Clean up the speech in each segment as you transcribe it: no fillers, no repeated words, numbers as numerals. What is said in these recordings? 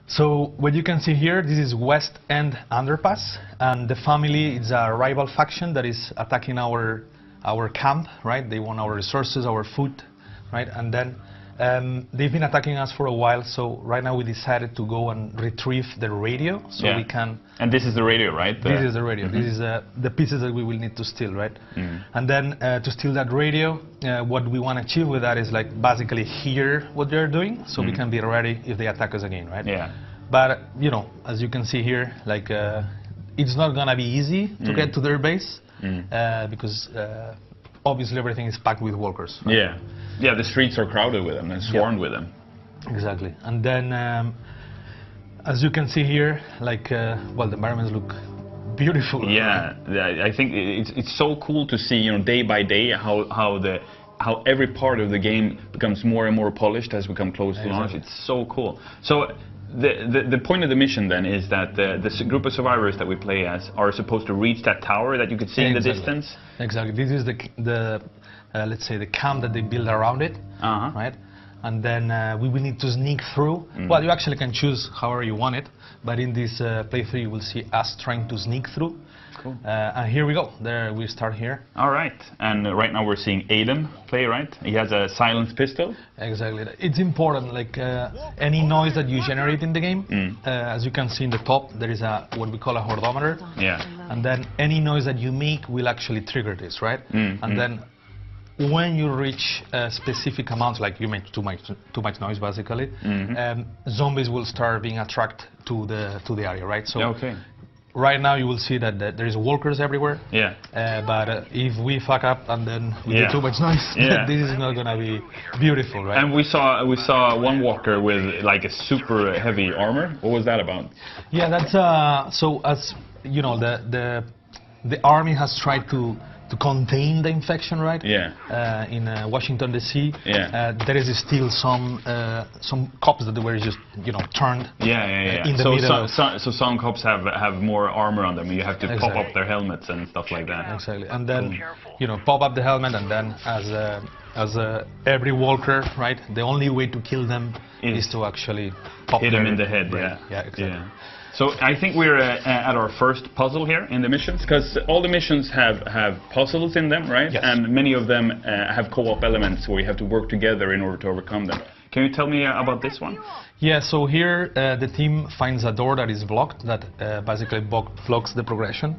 So what you can see here, this is West End Underpass, and the family is a rival faction that is attacking our camp, right? They want our resources, our food, right? And then they've been attacking us for a while, so right now we decided to go and retrieve the radio, so we can... And this is the radio, right? This is the radio. This is the pieces that we will need to steal, right? And then to steal that radio, what we want to achieve with that is like basically hear what they're doing, so we can be ready if they attack us again, right? Yeah. But you know, as you can see here, like it's not gonna be easy to get to their base because obviously everything is packed with walkers. Right? Yeah. Yeah, the streets are crowded with them and swarmed with them. Exactly. And then, as you can see here, like, well, the environments look beautiful. Yeah, I think it's so cool to see, you know, day by day how every part of the game becomes more and more polished as we come close to launch. It's so cool. So the point of the mission then is that the group of survivors that we play as are supposed to reach that tower that you could see in the distance. Exactly. This is the let's say the camp that they build around it, right? And then we will need to sneak through. Well, you actually can choose however you want it, but in this playthrough you will see us trying to sneak through. Cool. And here we go. There we start here. All right. And right now we're seeing Aiden play, right? He has a silenced pistol. Exactly. It's important, like any noise that you generate in the game, as you can see in the top, there is a what we call a hordometer. Yeah. And then any noise that you make will actually trigger this, right? And then when you reach specific amounts, like you make too much noise, basically, zombies will start being attracted to the area, right? So right now you will see that there is walkers everywhere. Yeah. But if we fuck up and then we do too much noise, this is not gonna be beautiful, right? And we saw one walker with like a super heavy armor. What was that about? Yeah, that's so as you know, the army has tried to contain the infection, right? Yeah. In Washington D.C. Yeah. There is still some cops that were just turned. In the middle. So some cops have more armor on them. You have to pop up their helmets and stuff like that. Exactly. And then pop up the helmet, and then as every walker, right? The only way to kill them is to actually hit them in the head. Brain. Yeah. Exactly. Yeah. So I think we're at our first puzzle here in the missions, because all the missions have puzzles in them, right? Yes. And many of them have co-op elements where you have to work together in order to overcome them. Can you tell me about this one? Yeah, so here the team finds a door that is blocked, that basically blocks the progression.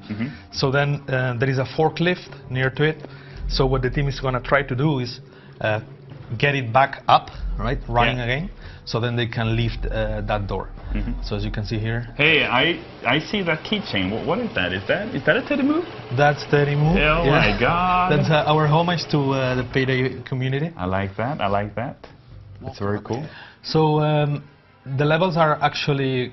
So then there is a forklift near to it. So what the team is going to try to do is get it back up, right, running again, so then they can lift that door. So as you can see here. Hey, I see that keychain. What is that? Is that a Teddy Move? That's Teddy Move. Oh my God! That's our homage to the Payday community. I like that. I like that. That's very cool. So the levels are actually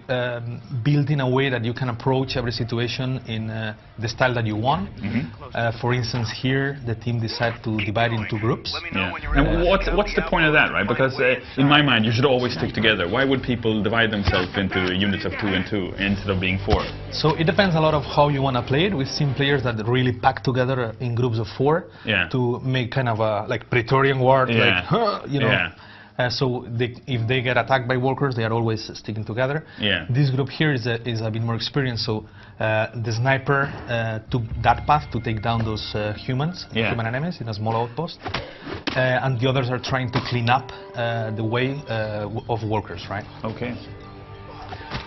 built in a way that you can approach every situation in the style that you want. For instance, here the team decided to divide into groups. Yeah. And what's the point of that, right? Because in my mind, you should always stick together. Why would people divide themselves into units of 2 and 2 instead of being 4? So it depends a lot of how you want to play it. We've seen players that really pack together in groups of 4 to make kind of a like Praetorian War, like so if they get attacked by walkers, they are always sticking together. This group here is a bit more experienced, so the sniper took that path to take down those human enemies in a small outpost, and the others are trying to clean up the way of walkers, right? Okay.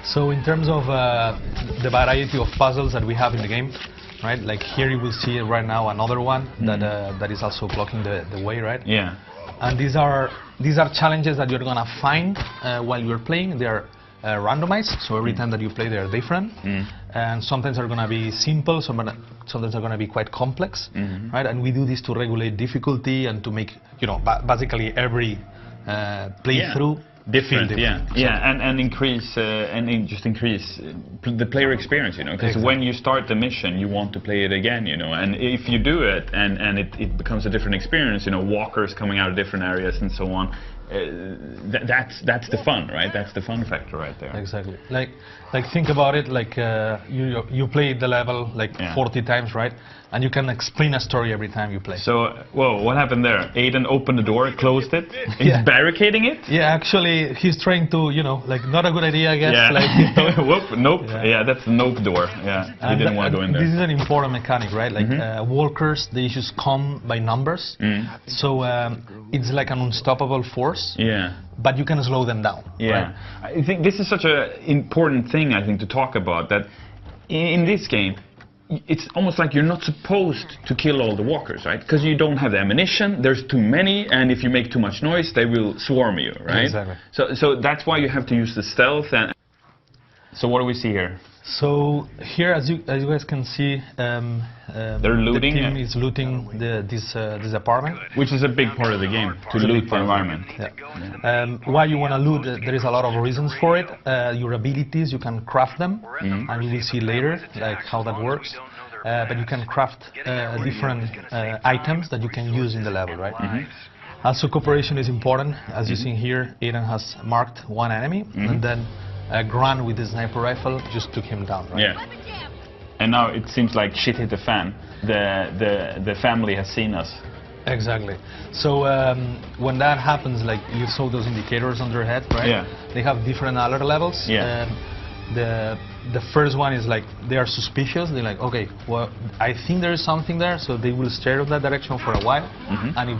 So in terms of the variety of puzzles that we have in the game, right? Like here you will see right now another one that is also blocking the way, right? Yeah. And these are challenges that you're gonna find while you're playing. They are randomized, so every time that you play, they are different. And sometimes they're gonna be simple, sometimes they're gonna be quite complex, right? And we do this to regulate difficulty and to make basically every playthrough different. And increase just increase the player experience, because when you start the mission you want to play it again, and if you do it and it becomes a different experience, walkers coming out of different areas and so on, that's the fun, right? That's the fun factor right there. Exactly. Like think about it. Like you play the level like 40 times, right? And you can explain a story every time you play. So, whoa, what happened there? Aiden opened the door, closed it. He's barricading it. Yeah, actually, he's trying to, like not a good idea, I guess. Yeah. Like, whoop, nope. Yeah, that's the nope door. Yeah, he didn't want to go in there. This is an important mechanic, right? Like walkers, they just come by numbers. So it's like an unstoppable force. Yeah. But you can slow them down. Yeah. Right? I think this is such an important thing, I think, to talk about, that in this game, it's almost like you're not supposed to kill all the walkers, right? Because you don't have the ammunition, there's too many, and if you make too much noise, they will swarm you, right? Exactly. So that's why you have to use the stealth. And so what do we see here? So here, as you guys can see, they're looting. The team is looting this apartment, which is a big part of the game, to loot the environment. Yeah. Why you want to loot? There is a lot of reasons for it. Your abilities, you can craft them, and we will see later like how that works. But you can craft different items that you can use in the level, right? Also, cooperation is important. As you see here, Aiden has marked one enemy, and then Grant with his sniper rifle just took him down, right? Yeah. And now it seems like shit hit the fan. The family has seen us. Exactly. So when that happens, like you saw those indicators on their head, right? Yeah. They have different alert levels. Yeah. The first one is like they are suspicious. They're like, okay, well, I think there is something there, so they will stare in that direction for a while. And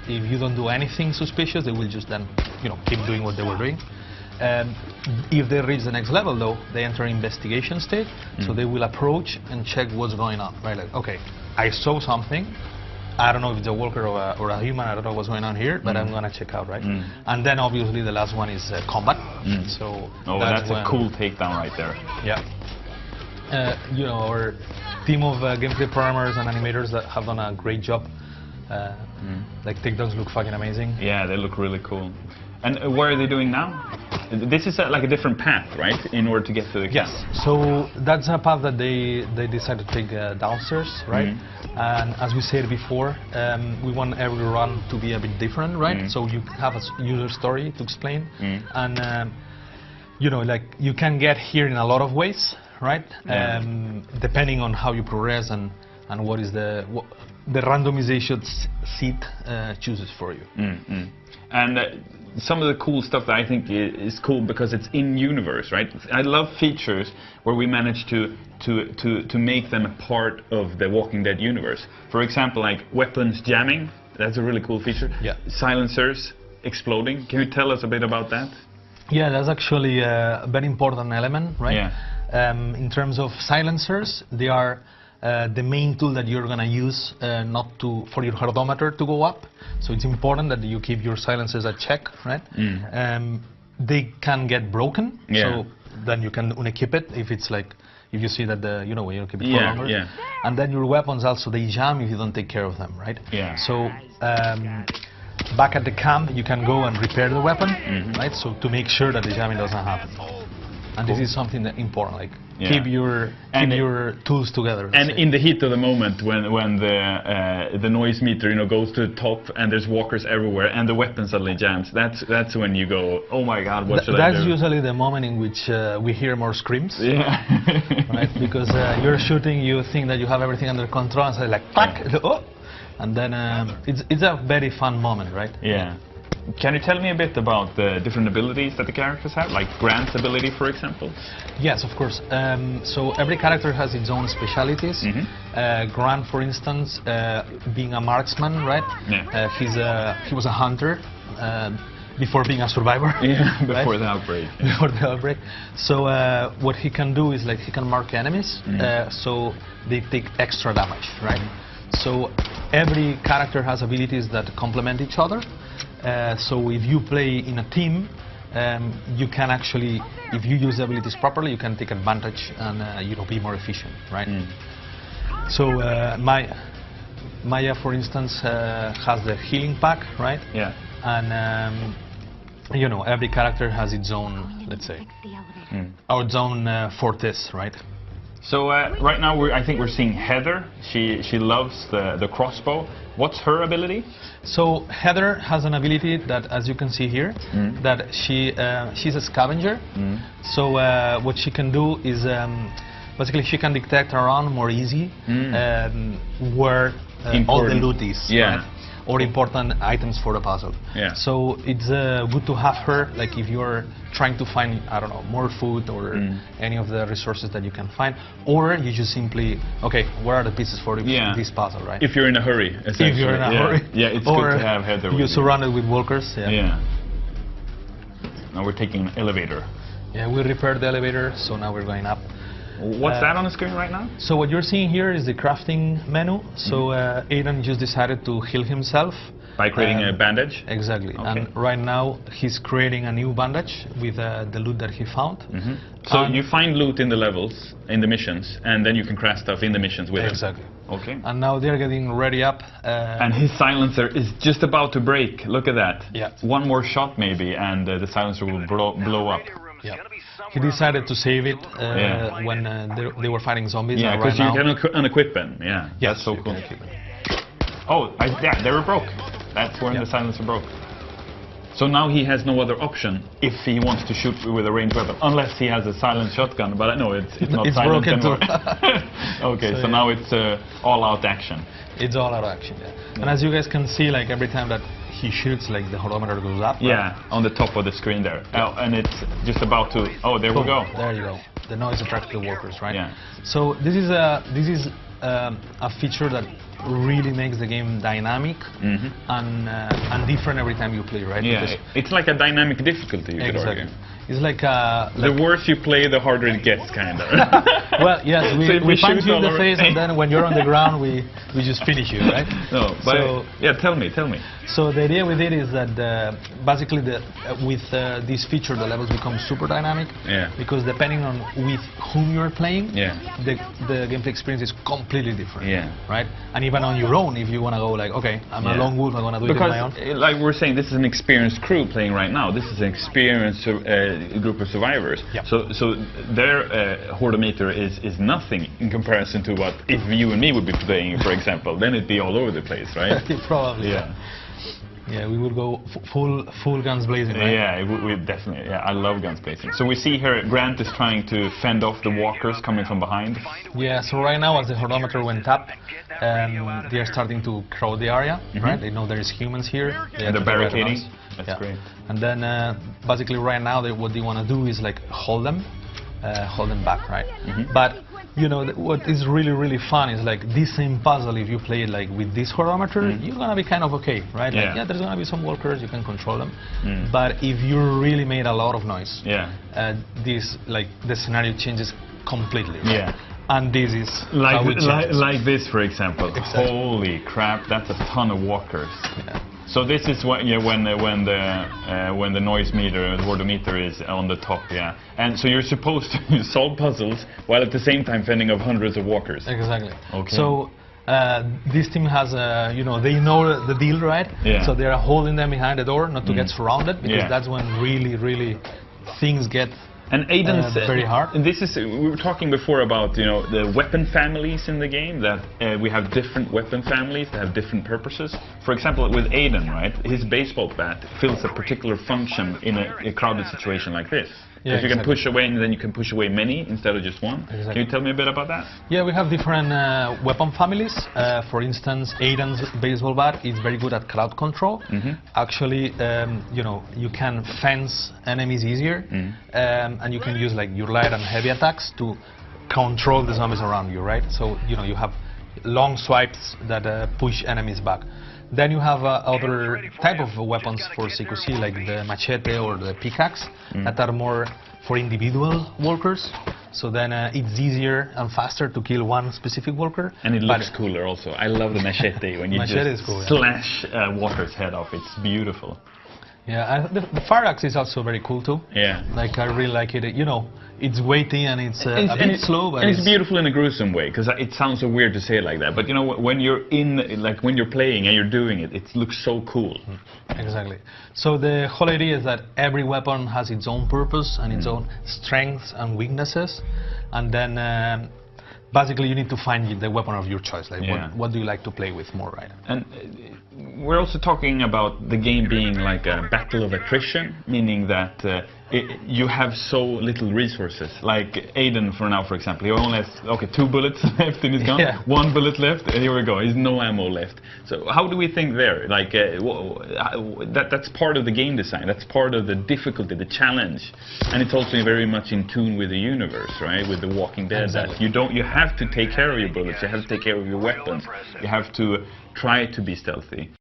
if you don't do anything suspicious, they will just then keep doing what they were doing. If they reach the next level, though, they enter investigation state, so they will approach and check what's going on, right? Like, okay, I saw something, I don't know if it's a walker or a human, I don't know what's going on here, but I'm going to check out, right? And then, obviously, the last one is combat. So that's a cool takedown right there. Yeah. Our team of gameplay programmers and animators that have done a great job. Like, takedowns look fucking amazing. Yeah, they look really cool. And what are they doing now? This is like a different path, right? In order to get to the camp. Yes. So that's a path that they decided to take downstairs, right? And as we said before, we want every run to be a bit different, right? So you have a user story to explain, and like you can get here in a lot of ways, right? Depending on how you progress and what is the randomization seat chooses for you. And some of the cool stuff that I think is cool because it's in universe, right? I love features where we manage to make them a part of the Walking Dead universe. For example, like weapons jamming, that's a really cool feature. Yeah. Silencers exploding. Can you tell us a bit about that? Yeah, that's actually a very important element, right? Yeah. In terms of silencers, they are the main tool that you're going to use for your hardometer to go up. So it's important that you keep your silencers at check, right? They can get broken, so then you can unequip it if you see that when you keep it for longer. And then your weapons also, they jam if you don't take care of them, right? Yeah. So back at the camp, you can go and repair the weapon, right? So to make sure that the jamming doesn't happen. And this is something that important, like keep your tools together. And in the heat of the moment, when the noise meter goes to the top and there's walkers everywhere and the weapon suddenly jams, that's when you go, oh my God, what should I do? That's usually the moment in which we hear more screams. Yeah. Right? Because you're shooting, you think that you have everything under control, and so like, fuck, oh, and then it's a very fun moment, right? Yeah. Can you tell me a bit about the different abilities that the characters have, like Grant's ability, for example? Yes, of course. So every character has its own specialities. Grant, for instance, being a marksman, right? Yeah. He was a hunter before being a survivor. Yeah, before right? the outbreak. Yeah. Before the outbreak. So what he can do is he can mark enemies, so they take extra damage, right? So every character has abilities that complement each other. So if you play in a team, you can actually, if you use the abilities properly, you can take advantage and be more efficient, right? So Maya, for instance, has the healing pack, right? Yeah. And every character has its own, let's say, its own fortes, right? So right now I think we're seeing Heather. She loves the crossbow. What's her ability? So Heather has an ability that, as you can see here, that she's a scavenger. So what she can do is basically she can detect around more easy where all the loot is. Right? Or important items for the puzzle. So it's good to have her, like if you're trying to find, I don't know, more food or any of the resources that you can find, or you just simply, okay, where are the pieces for this puzzle, right? If you're in a hurry, essentially. If you're in a hurry. Yeah, it's good to have Heather with you. You're surrounded with walkers. Now we're taking an elevator. Yeah, we repaired the elevator, so now we're going up. What's that on the screen right now? So what you're seeing here is the crafting menu. So Aiden just decided to heal himself. By creating a bandage? Exactly. Okay. And right now he's creating a new bandage with the loot that he found. So you find loot in the levels, in the missions, and then you can craft stuff in the missions with it. Exactly. Okay. And now they're getting ready up. And his silencer is just about to break. Look at that. Yeah. One more shot maybe and the silencer will blow up. Yeah. He decided to save it when they were fighting zombies. Yeah, because you can unequip them. Yeah, yes, that's so cool. Oh, yeah, they were broke. That's when the silencer broke. So now he has no other option if he wants to shoot with a ranged weapon, unless he has a silent shotgun. But no, it's not silent anymore. Okay, so now it's all-out action. It's all-out action. And as you guys can see, like every time that he shoots, like the holometer goes up. Yeah, on the top of the screen there. And it's just about to. Oh, there we go. There you go. The noise attracts the walkers, right? Yeah. So this is a feature that really makes the game dynamic and different every time you play, right? Yeah, because it's like a dynamic difficulty. You could argue. It's like the worse you play, the harder it gets, kind of. Well, yes, we punch you in the face, and then when you're on the ground, we just finish you, right? No, but so, yeah, tell me. So the idea with it is that basically with this feature, the levels become super dynamic. Yeah. Because depending on with whom you're playing, the gameplay experience is completely different. Yeah. Right. And even on your own, if you want to go like, okay, I'm a lone wolf, I'm gonna do it on my own. Because like we're saying, this is an experienced crew playing right now. This is an experienced group of survivors. Yep. So their hordometer is nothing in comparison to what if you and me would be playing, for example. Then it'd be all over the place, right? Probably. Yeah. Yeah, we would go full guns blazing, right? Yeah, we definitely. Yeah, I love guns blazing. So we see here Grant is trying to fend off the walkers coming from behind. Yeah, so right now as the holometer went up, they are starting to crowd the area, right? They know there is humans here. They're barricading. That's great. And then basically right now what they want to do is like hold them back, right? But you know, what is really fun is like this same puzzle, if you play it like with this holometer, you're gonna be kind of okay, right? Like, yeah, there's gonna be some walkers, you can control them. But if you really made a lot of noise, the scenario changes completely. Right? Yeah. And this is like this, for example. Exactly. Holy crap, that's a ton of walkers. Yeah. So this is when the noise meter, the hordometer is on the top, And so you're supposed to solve puzzles while at the same time fending off hundreds of walkers. Exactly. Okay. So this team has, they know the deal, right? Yeah. So they're holding them behind the door, not to get surrounded, because that's when really things get. And Aiden's very hard. This is we were talking before about the weapon families in the game, that we have different weapon families that have different purposes. For example, with Aiden, right, his baseball bat fills a particular function in a crowded situation like this. Yeah, you can push away, and then you can push away many instead of just one. Exactly. Can you tell me a bit about that? Yeah, we have different weapon families. For instance, Aiden's baseball bat is very good at crowd control. Actually, you can fence enemies easier, and you can use like your light and heavy attacks to control the zombies around you, right? So you have long swipes that push enemies back. Then you have other type of weapons for CQC, like the machete or the pickaxe, that are more for individual workers. So then it's easier and faster to kill one specific worker. And it looks cooler also. I love the machete when you just slash walker's head off. It's beautiful. Yeah, the fire axe is also very cool too. Yeah. Like I really like it. It's weighty and it's a bit slow, but it's beautiful in a gruesome way, because it sounds so weird to say it like that. But when you're when you're playing and you're doing it, it looks so cool. Exactly. So the whole idea is that every weapon has its own purpose and its own strengths and weaknesses, and then basically you need to find the weapon of your choice. Like what do you like to play with more, right? And we're also talking about the game being like a battle of attrition, meaning that you have so little resources. Like Aiden for example, he only has 2 bullets left in his gun, 1 bullet left, and here we go, he's no ammo left. So how do we think there? Like that's part of the game design, that's part of the difficulty, the challenge, and it's also very much in tune with the universe, right? With The Walking Dead, that you have to take care of your bullets, you have to take care of your weapons, you have to try to be stealthy.